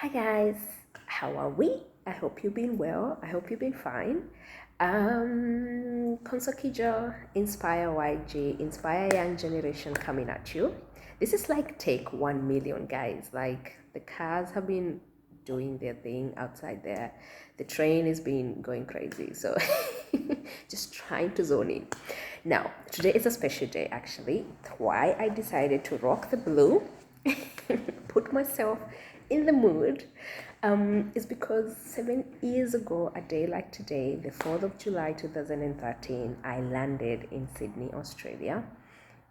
Hi guys, how are we? I hope you've been well. I hope you've been fine. Konsokijo, Inspire YG, Inspire Young Generation coming at you. This is like take 1 million, guys. Like the cars have been doing their thing outside there. The train has been going crazy. So just trying to zone in. Now, today is a special day actually. Why I decided to rock the blue, put myself in the mood is because 7 years ago, a day like today, the 4th of July 2013, I landed in Sydney, Australia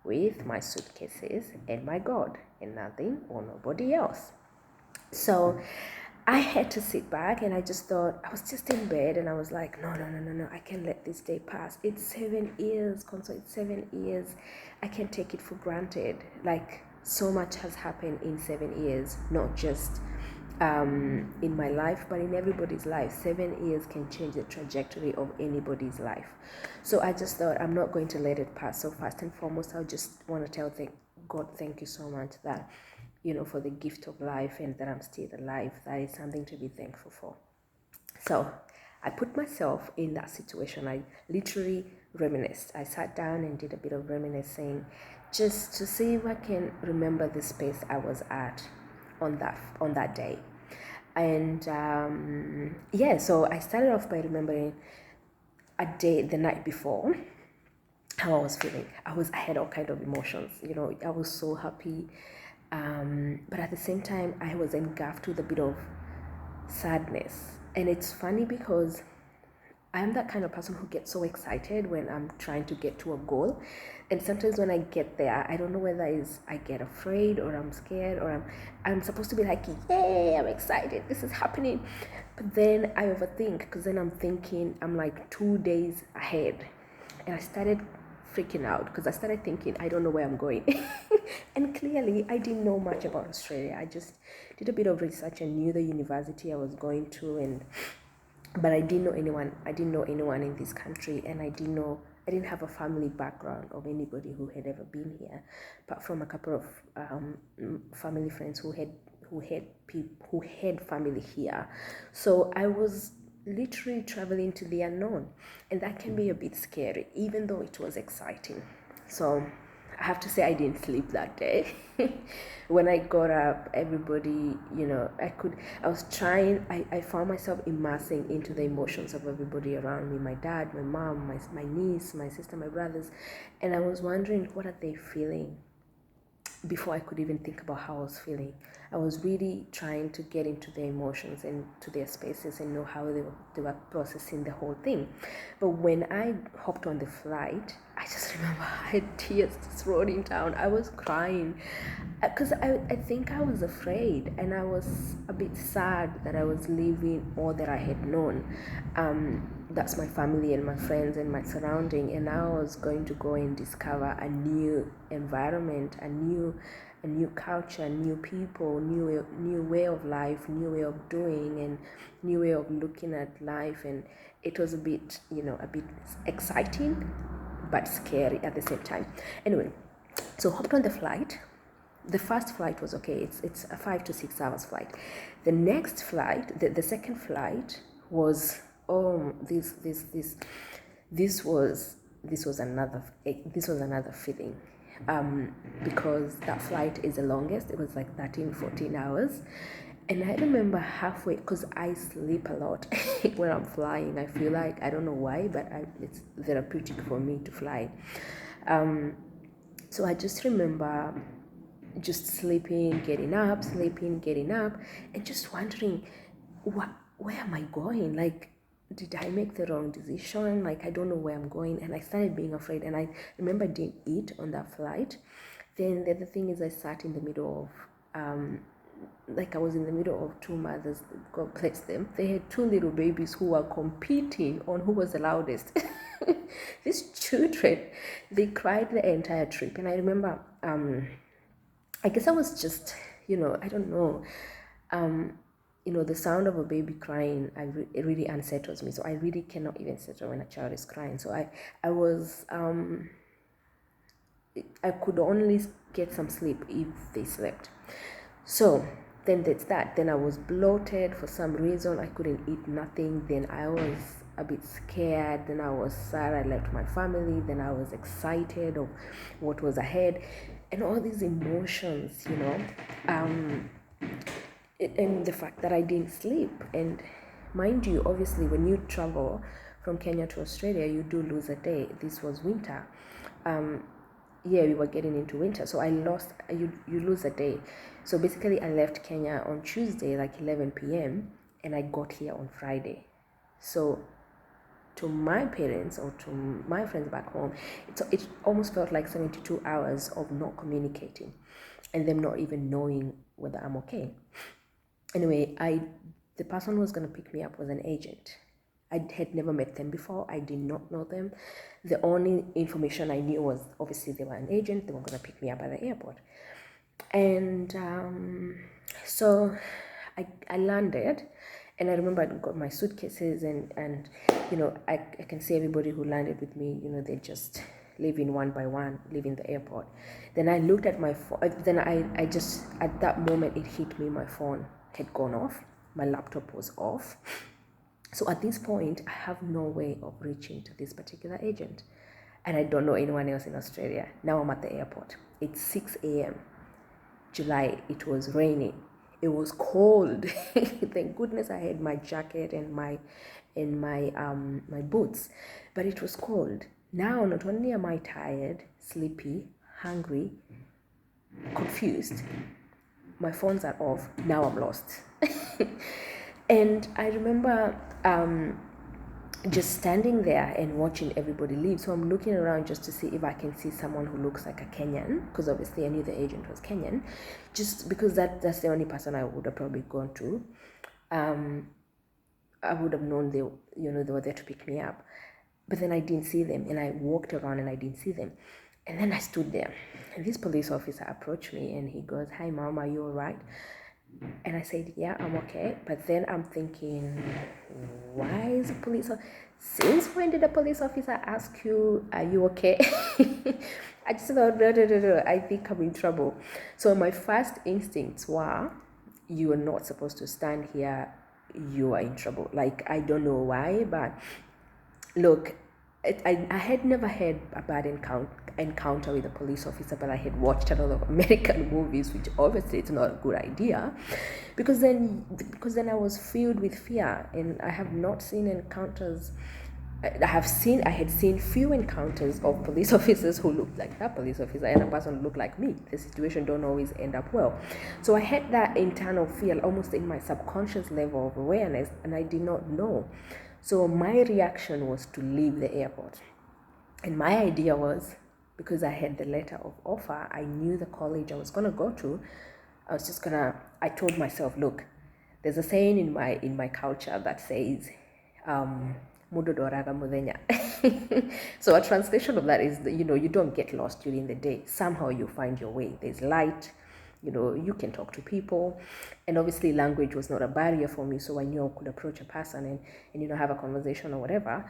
with my suitcases and my God and nothing or nobody else. So I had to sit back and I just thought, I was just in bed and I was like, no, I can't let this day pass. It's 7 years, Conso, it's 7 years. I can't take it for granted. Like, so much has happened in 7 years, not just in my life, but in everybody's life. 7 years can change the trajectory of anybody's life. So I just thought, I'm not going to let it pass. So first and foremost, I just want to tell God, thank you so much that, for the gift of life and that I'm still alive. That is something to be thankful for. So I put myself in that situation. I literally reminisced. I sat down and did a bit of reminiscing just to see if I can remember the space I was at on that day. And so I started off by remembering the night before, how I was feeling. I had all kind of emotions. I was so happy, but at the same time, I was engulfed with a bit of sadness. And it's funny because I'm that kind of person who gets so excited when I'm trying to get to a goal. And sometimes when I get there, I don't know whether it's I get afraid or I'm scared or I'm supposed to be like, yay, I'm excited, this is happening. But then I overthink because then I'm like 2 days ahead. And I started freaking out because I started thinking, I don't know where I'm going. And clearly, I didn't know much about Australia. I just did a bit of research and knew the university I was going to, but I didn't know anyone. I didn't know anyone in this country, and I didn't have a family background of anybody who had ever been here, apart from a couple of family friends who had family here. So I was literally traveling to the unknown, and that can be a bit scary, even though it was exciting. So I have to say I didn't sleep that day. When I got up, everybody, I found myself immersing into the emotions of everybody around me, my dad, my mom, my niece, my sister, my brothers, and I was wondering, what are they feeling? Before I could even think about how I was feeling, I was really trying to get into their emotions and to their spaces and know how they were processing the whole thing. But when I hopped on the flight, I just remember I had tears just rolling down. I was crying because I think I was afraid and I was a bit sad that I was leaving all that I had known. That's my family and my friends and my surrounding, and now I was going to go and discover a new environment, a new culture, new people, new way of life, new way of doing, and new way of looking at life. And it was a bit exciting but scary at the same time. Anyway, so hopped on the flight. The first flight was okay. It's a 5 to 6 hours flight. The next flight, the second flight was this was another feeling, because that flight is the longest. It was like 13-14 hours, and I remember halfway, because I sleep a lot when I'm flying. I feel like, I don't know why, but it's therapeutic for me to fly. So I just remember just sleeping, getting up, and just wondering, where am I going? Like, did I make the wrong decision? Like, I don't know where I'm going. And I started being afraid. And I remember I didn't eat on that flight. Then the other thing is, I sat in the middle of, I was in the middle of two mothers, God bless them. They had two little babies who were competing on who was the loudest. These children, they cried the entire trip. And I remember, I guess I was just, I don't know. The sound of a baby crying, it really unsettles me. So I really cannot even settle when a child is crying. So I was, I could only get some sleep if they slept. So then that's that. Then I was bloated for some reason. I couldn't eat nothing. Then I was a bit scared. Then I was sad. I left my family. Then I was excited of what was ahead, and all these emotions, and the fact that I didn't sleep. And mind you, obviously, when you travel from Kenya to Australia, you do lose a day. This was winter. Yeah, we were getting into winter, so I lost. You lose a day. So basically, I left Kenya on Tuesday, like 11 p.m., and I got here on Friday. So to my parents or to my friends back home, it almost felt like 72 hours of not communicating and them not even knowing whether I'm okay. Anyway, the person who was going to pick me up was an agent. I had never met them before. I did not know them. The only information I knew was obviously they were an agent. They were going to pick me up at the airport. And so I landed, and I remember I got my suitcases, and I can see everybody who landed with me, they just leaving one by one, leaving the airport. Then I looked at my phone. Then I just, at that moment, it hit me, my phone had gone off. My laptop was off. So at this point, I have no way of reaching to this particular agent. And I don't know anyone else in Australia. Now I'm at the airport. It's 6 a.m. July. It was raining. It was cold. Thank goodness I had my jacket and my boots. But it was cold. Now not only am I tired, sleepy, hungry, confused, my phones are off. Now I'm lost. And I remember just standing there and watching everybody leave. So I'm looking around just to see if I can see someone who looks like a Kenyan, because obviously I knew the agent was Kenyan, just because that's the only person I would have probably gone to. I would have known they were there to pick me up. But then I didn't see them, and I walked around and I didn't see them. And then I stood there, and this police officer approached me, and he goes, "Hi, Mom, are you all right?" And I said, "Yeah, I'm okay." But then I'm thinking, why is a police officer? Since when did a police officer ask you, "Are you okay?" I just thought, no, I think I'm in trouble. So my first instincts were, you are not supposed to stand here. You are in trouble. Like, I don't know why, but look, I had never had a bad encounter with a police officer, but I had watched a lot of American movies, which obviously it's not a good idea, because then I was filled with fear, and I have not seen encounters. I had seen few encounters of police officers who looked like that police officer and a person who looked like me. The situation don't always end up well. So I had that internal fear almost in my subconscious level of awareness, and I did not know. So my reaction was to leave the airport. And my idea was, because I had the letter of offer, I knew the college I was going to go to, I told myself, look, there's a saying in my culture that says, Mudo doraga mudenya. So a translation of that is, you don't get lost during the day. Somehow you find your way. There's light. You can talk to people, and obviously language was not a barrier for me, so I knew I could approach a person and have a conversation or whatever.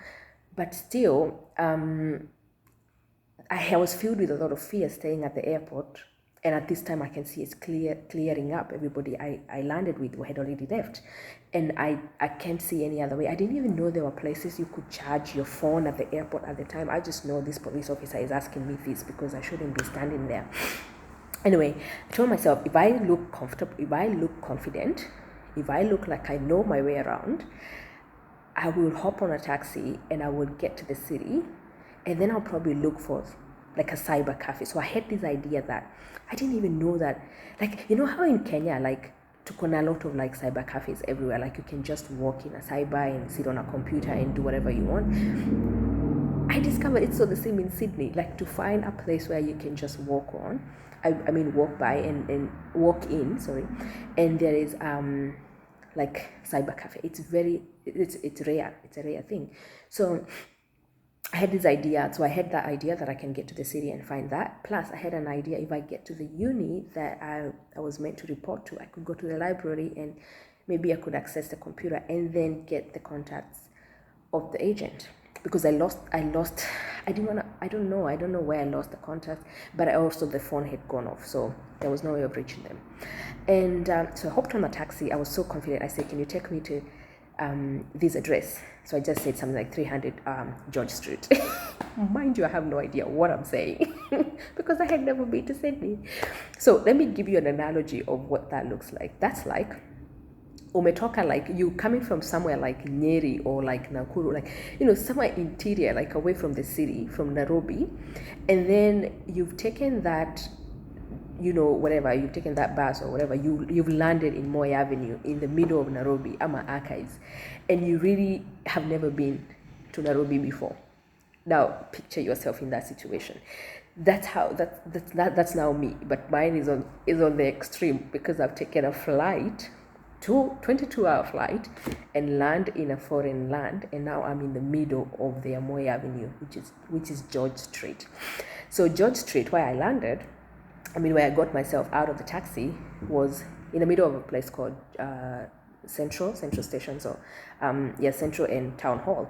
But still, I was filled with a lot of fear staying at the airport, and at this time I can see it's clearing up. Everybody I landed with had already left, and I can't see any other way. I didn't even know there were places you could charge your phone at the airport at the time. I just know this police officer is asking me this because I shouldn't be standing there. Anyway, I told myself, if I look comfortable, if I look confident, if I look like I know my way around, I will hop on a taxi and I will get to the city, and then I'll probably look for like a cyber cafe. So I had this idea that I didn't even know that, like, how in Kenya, like, tukona a lot of like cyber cafes everywhere. Like, you can just walk in a cyber and sit on a computer and do whatever you want. I discovered it's so the same in Sydney. Like, to find a place where you can just walk walk by and walk in, and there is like cyber cafe. It's rare. It's a rare thing. So I had this idea. So I had that idea that I can get to the city and find that. Plus I had an idea, if I get to the uni that I was meant to report to, I could go to the library and maybe I could access the computer and then get the contacts of the agent. because I don't know where I lost the contact, but the phone had gone off, so there was no way of reaching them. And so I hopped on the taxi. I was so confident. I said, can you take me to this address? So I just said something like 300 George Street. Mind you, I have no idea what I'm saying because I had never been to Sydney. So let me give you an analogy of what that looks like. That's like umetoka, like you coming from somewhere like Nyeri or like Nakuru, like, somewhere interior, like away from the city, from Nairobi, and then you've taken that, whatever, you've taken that bus or whatever, you've landed in Moi Avenue in the middle of Nairobi, Ama Archives, and you really have never been to Nairobi before. Now picture yourself in that situation. That's now me, but mine is on the extreme, because I've taken a flight, 22-hour flight, and land in a foreign land, and now I'm in the middle of the Moi Avenue, which is George Street. So George Street, where I landed, where I got myself out of the taxi, was in the middle of a place called Central Station. So Central and Town Hall,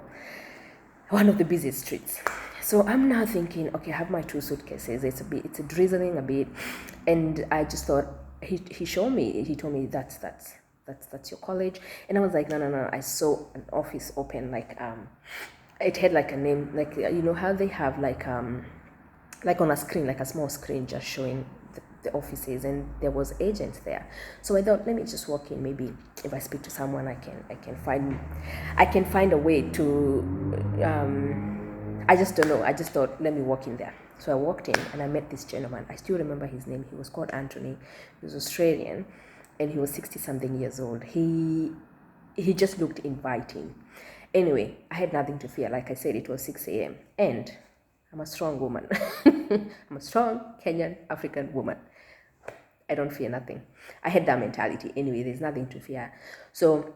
one of the busiest streets. So I'm now thinking, okay, I have my 2 suitcases. It's drizzling a bit, and I just thought, he showed me. He told me that's your college, and I was like, no. I saw an office open, like it had like a name, like how they have like on a screen, like a small screen, just showing the offices, and there was agents there. So I thought, let me just walk in. Maybe if I speak to someone, I can find a way to. I just don't know. I just thought, let me walk in there. So I walked in, and I met this gentleman. I still remember his name. He was called Anthony. He was Australian, and he was 60-something years old. He just looked inviting. Anyway, I had nothing to fear. Like I said, it was 6 a.m. and I'm a strong woman. I'm a strong Kenyan African woman. I don't fear nothing. I had that mentality. Anyway, there's nothing to fear. So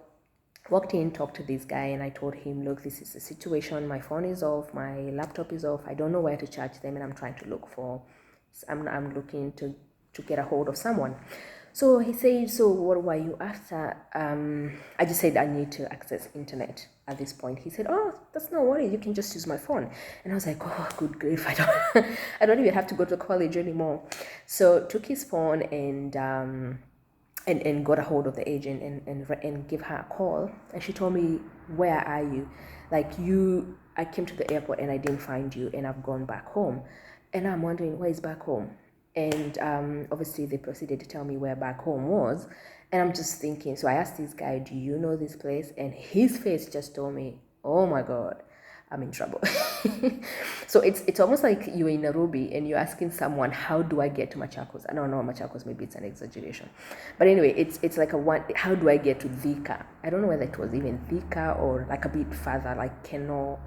walked in, talked to this guy, and I told him, look, this is the situation. My phone is off, my laptop is off. I don't know where to charge them, and I'm trying to look for. I'm looking to get a hold of someone. So he said, so what were you after? I just said I need to access internet at this point. He said, oh, that's no worry. You can just use my phone. And I was like, oh, good grief. I don't even have to go to college anymore. So took his phone and got a hold of the agent and give her a call. And she told me, where are you? Like I came to the airport and I didn't find you, and I've gone back home. And I'm wondering, where is back home? And obviously they proceeded to tell me where back home was. And I'm just thinking, so I asked this guy, do you know this place? And his face just told me, oh my God, I'm in trouble. So it's almost like you're in Nairobi and you're asking someone, how do I get to Machakos? I don't know, Machakos, maybe it's an exaggeration. But anyway, it's like how do I get to Thika? I don't know whether it was even Thika or like a bit further, like Keno.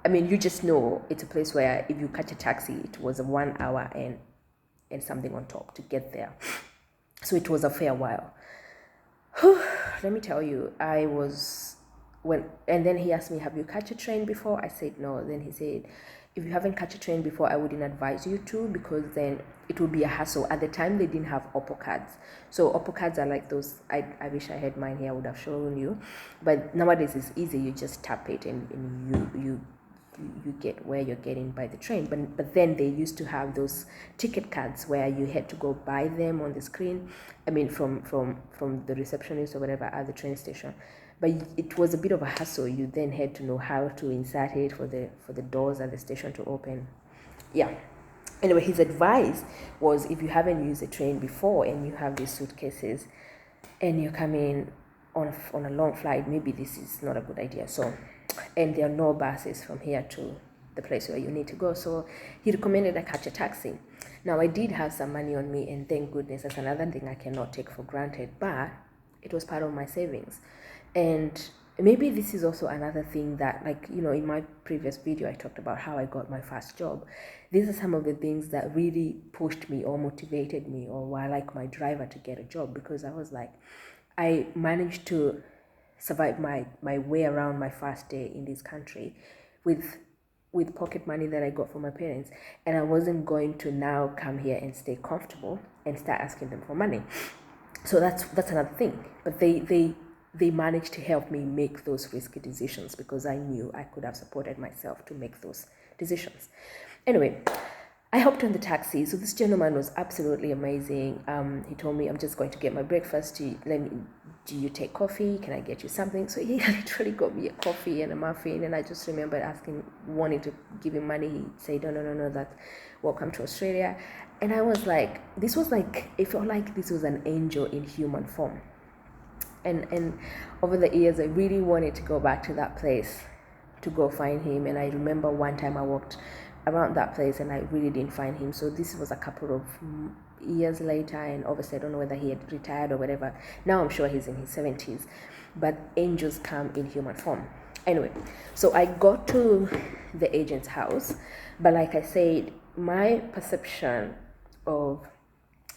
You just know it's a place where if you catch a taxi, it was a 1 hour and something on top to get there. So it was a fair while. Let me tell you, and then he asked me, have you catch a train before? I said no. Then he said, if you haven't catch a train before, I wouldn't advise you to, because then it would be a hassle. At the time, they didn't have Oppo cards. So Oppo cards are like those, I wish I had mine here, I would have shown you. But nowadays it's easy, you just tap it and you get where you're getting by the train. But then they used to have those ticket cards where you had to go buy them on the screen, from the receptionist or whatever at the train station. But it was a bit of a hassle. You then had to know how to insert it for the doors at the station to open. Yeah. Anyway, his advice was, if you haven't used a train before and you have these suitcases and you're coming on a long flight, maybe this is not a good idea. So, and there are no buses from here to the place where you need to go. So he recommended I catch a taxi. Now, I did have some money on me, and thank goodness, that's another thing I cannot take for granted, but it was part of my savings. And maybe this is also another thing that, in my previous video, I talked about how I got my first job. These are some of the things that really pushed me or motivated me, or were like my driver to get a job, because I was like, I managed to survive my way around my first day in this country with pocket money that I got from my parents, and I wasn't going to now come here and stay comfortable and start asking them for money. So that's another thing. But they they managed to help me make those risky decisions because I knew I could have supported myself to make those decisions. Anyway, I hopped on the taxi. So this gentleman was absolutely amazing. He told me, I'm just going to get my breakfast. Do you take coffee? Can I get you something? So he literally got me a coffee and a muffin. And I just remember asking, wanting to give him money. He said, no, that's welcome to Australia. And I was like, it felt like this was an angel in human form. And over the years, I really wanted to go back to that place to go find him. And I remember one time I walked around that place and I really didn't find him. So this was a couple of years later, and obviously I don't know whether he had retired or whatever. Now I'm sure he's in his 70s, but angels come in human form. Anyway, so I got to the agent's house, but like I said, my perception of,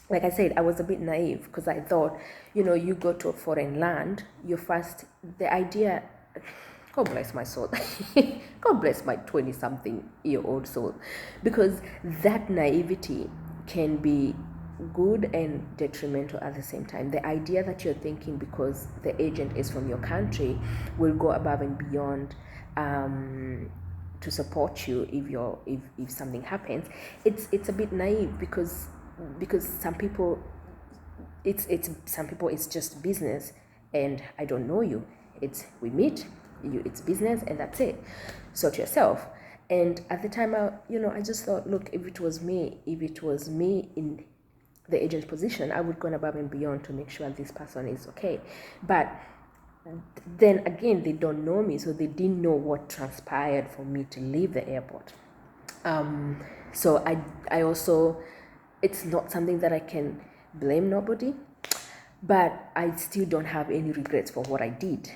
like I said, I was a bit naive because I thought, you go to a foreign land, the idea, God bless my soul, God bless my 20-something-year-old soul, because that naivety can be good and detrimental at the same time. The idea that you're thinking because the agent is from your country will go above and beyond to support you if something happens, it's a bit naive because some people it's just business, and I don't know you. We meet you, it's business, and that's it. Sort yourself. And at the time, I just thought, look, if it was me in the agent's position, I would go above and beyond to make sure this person is okay. But then again, they don't know me, so they didn't know what transpired for me to leave the airport. So I also, it's not something that I can blame nobody, but I still don't have any regrets for what I did.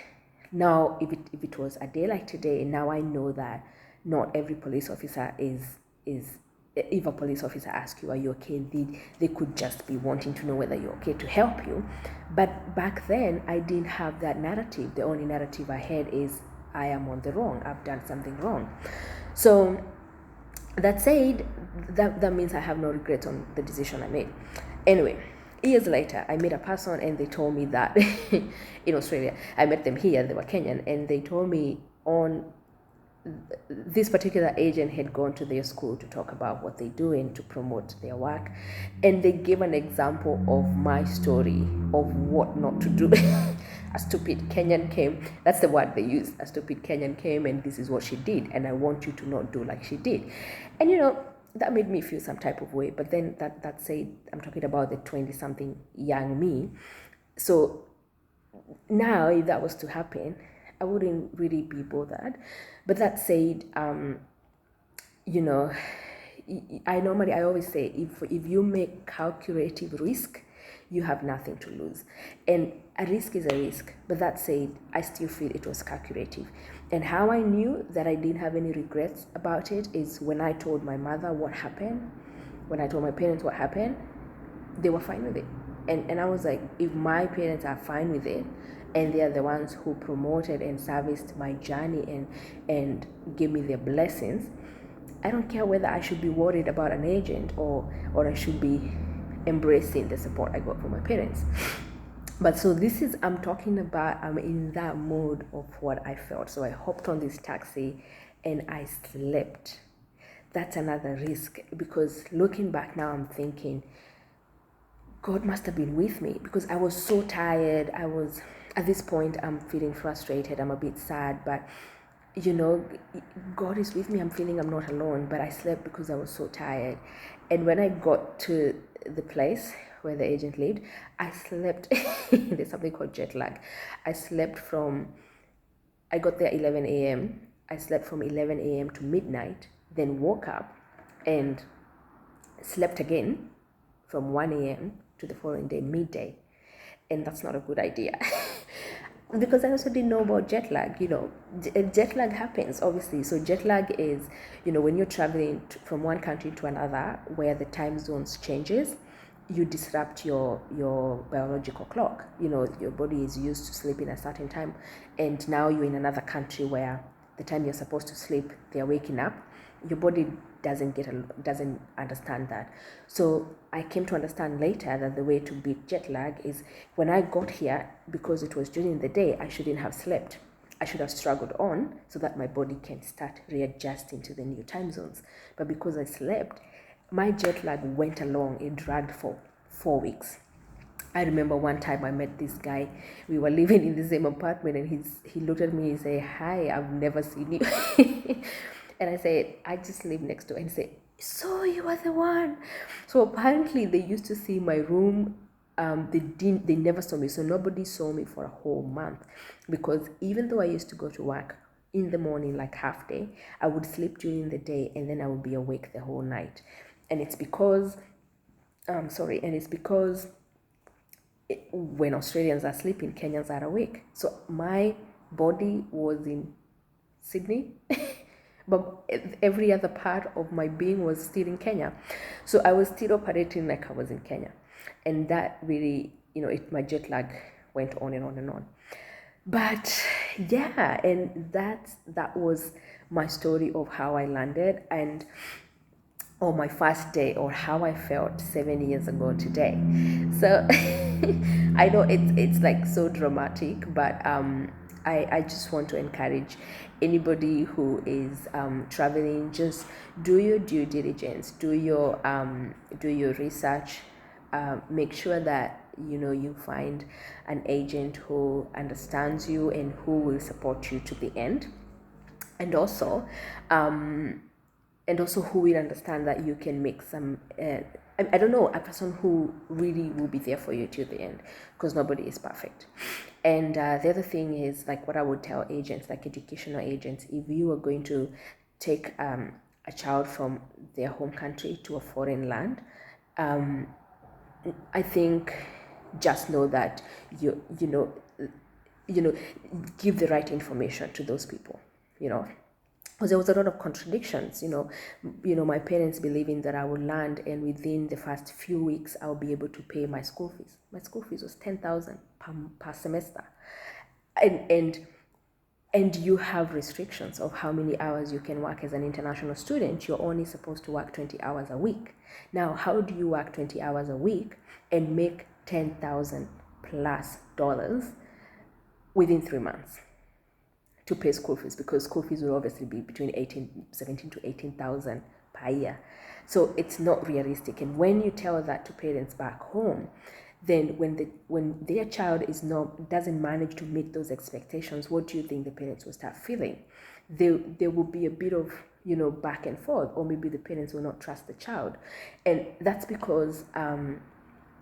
Now, if it was a day like today, now I know that not every police officer is if a police officer asks you, are you okay, they could just be wanting to know whether you're okay to help you. But back then, I didn't have that narrative. The only narrative I had is, I am on the wrong, I've done something wrong. So that said, that means I have no regrets on the decision I made. Anyway, years later, I met a person and they told me that in Australia, I met them here, they were Kenyan, and they told me this particular agent had gone to their school to talk about what they do and to promote their work, and they gave an example of my story of what not to do. A stupid Kenyan came, that's the word they used, a stupid Kenyan came and this is what she did, and I want you to not do like she did. And that made me feel some type of way. But then that said, I'm talking about the 20-something young me. So now if that was to happen, I wouldn't really be bothered. But that said, I always say, if you make calculative risk, you have nothing to lose. And a risk is a risk. But that said, I still feel it was calculative. And how I knew that I didn't have any regrets about it is when I told my mother what happened, when I told my parents what happened, they were fine with it. And I was like, if my parents are fine with it, and they are the ones who promoted and serviced my journey and gave me their blessings, I don't care whether I should be worried about an agent or I should be embracing the support I got from my parents. But so I'm talking about, I'm in that mode of what I felt. So I hopped on this taxi and I slept. That's another risk, because looking back now, I'm thinking, God must have been with me, because I was so tired. At this point, I'm feeling frustrated. I'm a bit sad, but God is with me. I'm feeling I'm not alone, but I slept because I was so tired. And when I got to the place where the agent lived, I slept. There's something called jet lag. I got there 11 a.m. I slept from 11 a.m. to midnight, then woke up and slept again from 1 a.m. to the following day, midday. And that's not a good idea. Because I also didn't know about jet lag. Jet lag happens, obviously. So jet lag is, when you're traveling from one country to another where the time zones changes, you disrupt your biological clock. Your body is used to sleep in a certain time, and now you're in another country where the time you're supposed to sleep, they're waking up. Your body doesn't understand that. So I came to understand later that the way to beat jet lag is when I got here, because it was during the day, I shouldn't have slept. I should have struggled on so that my body can start readjusting to the new time zones. But because I slept, my jet lag went along. It dragged for 4 weeks. I remember one time I met this guy. We were living in the same apartment, and he looked at me and said, "Hi, I've never seen you." And I said, "I just live next door." And he said, "So you are the one." So apparently they used to see my room. They never saw me. So nobody saw me for a whole month, because even though I used to go to work in the morning, like half day, I would sleep during the day, and then I would be awake the whole night. And it's because, when Australians are sleeping, Kenyans are awake. So my body was in Sydney, but every other part of my being was still in Kenya. So I was still operating like I was in Kenya. And that really, my jet lag went on and on and on. But yeah, and that was my story of how I landed, and or my first day, or how I felt 7 years ago today. So I know it's like so dramatic, but I just want to encourage anybody who is traveling, just do your due diligence, do your research, make sure that you find an agent who understands you and who will support you to the end, and also who will understand that you can make some I don't know, a person who really will be there for you till the end, because nobody is perfect. And the other thing is, like, what I would tell agents, like educational agents, if you are going to take a child from their home country to a foreign land, I think just know that you give the right information to those people, because there was a lot of contradictions. My parents believing that I would land, and within the first few weeks I'll be able to pay my school fees. My school fees was 10,000 per semester, and you have restrictions of how many hours you can work as an international student. You're only supposed to work 20 hours a week. Now, how do you work 20 hours a week and make $10,000 plus within 3 months to pay school fees? Because school fees will obviously be between 17 to 18,000 per year. So it's not realistic. And when you tell that to parents back home, then when their child doesn't manage to meet those expectations, what do you think the parents will start feeling? There will be a bit of back and forth, or maybe the parents will not trust the child, and that's because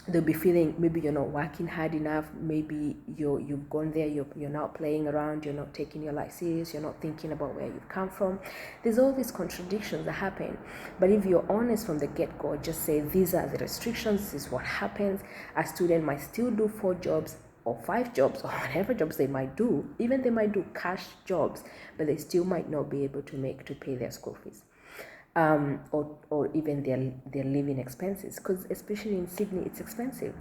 they'll be feeling maybe you're not working hard enough, maybe you've gone there, you're not playing around, you're not taking your life serious, you're not thinking about where you've come from. There's all these contradictions that happen. But if you're honest from the get-go, just say, these are the restrictions, this is what happens. A student might still do 4 jobs or 5 jobs, or whatever jobs they might do. Even they might do cash jobs, but they still might not be able to pay their school fees. Or even their living expenses, because especially in Sydney it's expensive.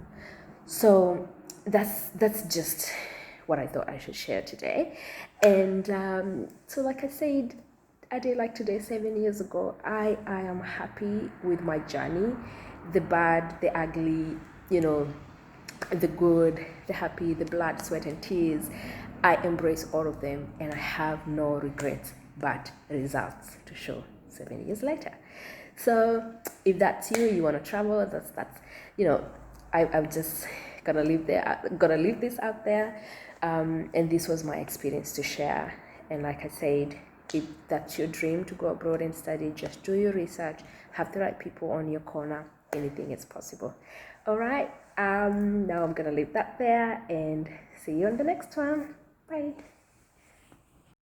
So that's just what I thought I should share today. And so, like I said, a day like today 7 years ago, I am happy with my journey, the bad, the ugly, the good, the happy, the blood, sweat and tears. I embrace all of them, and I have no regrets but results to show 7 years later. So if that's you want to travel, that's I'm just gonna leave this out there, and this was my experience to share. And like I said, if that's your dream to go abroad and study, just do your research, have the right people on your corner. Anything is possible. All right, now I'm gonna leave that there, and see you on the next one. Bye.